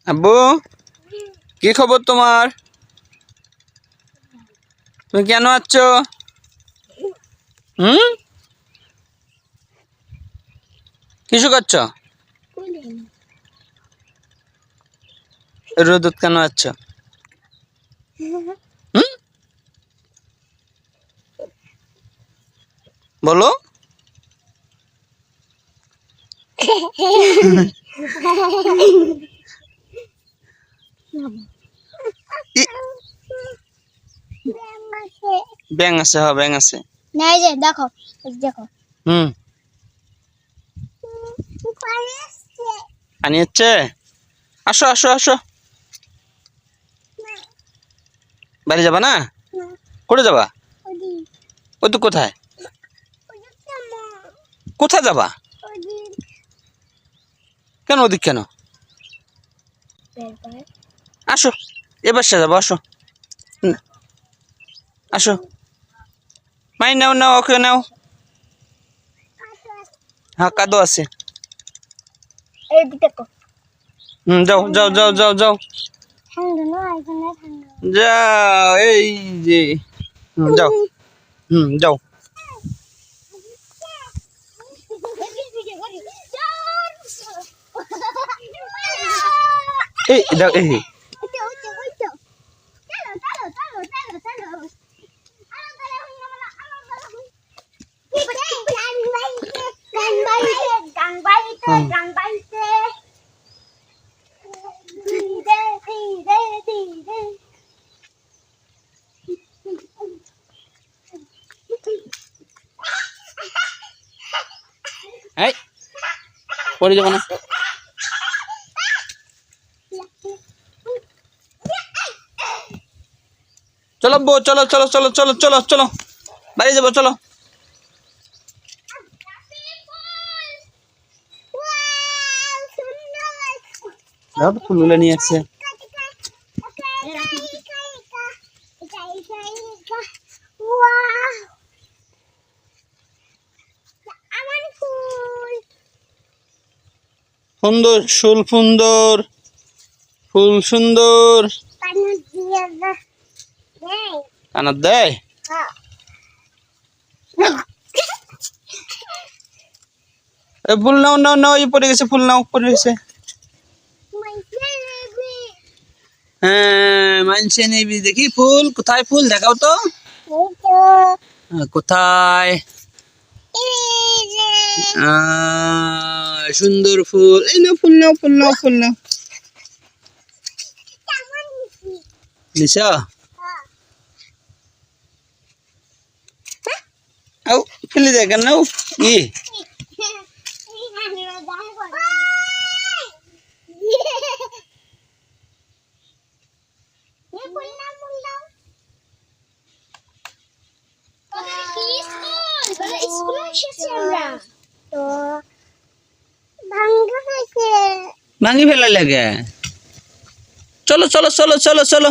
আব্বু কি খবর তোমার? তুমি কেন আছো? কিছু করছো? রোদত কেন আছো? বলো। ব্যাং আছে, হ্যাঁ ব্যাং আছে। না এই যে দেখো, দেখো পানি হচ্ছে। আসো আসো আসো। বাড়ি যাবা না? কোথায় যাবা? ওই তো কোথায় কোথায় যাবা? কেন ওদিক কেন? আসো এবার সে যাবো। আসো আসো, মাই নাও নাও, ওকে নাও। হ্যাঁ কাদো আছে। যাও যাও যাও যাও যাও যাও, এই যে যাও। যাও। এই যাও এই এই পড়ে যাবো না। চলো বউ, চলো চলো চলো চলো চলো চলো, বাড়ি যাবো চলো। ফুলগুলো নিয়ে আসছে। সুন্দর ফুল, সুন্দর ফুল, সুন্দর কানার দেয়। ফুল নাও নাও নাও, এই পড়ে গেছে, ফুল নাও, পড়ে গেছে। হ্যাঁ মানছে নেবি, দেখি ফুল কোথায়, ফুল দেখাও তো কোথায়। সুন্দর ফুল, এই নাও ফুল নাও, ফুল নাও, ফুল নাও। নিশা আও ফেলে দেয় কেন? ই ভাঙি ফেলা লাগে। চলো চলো চলো চলো চলো।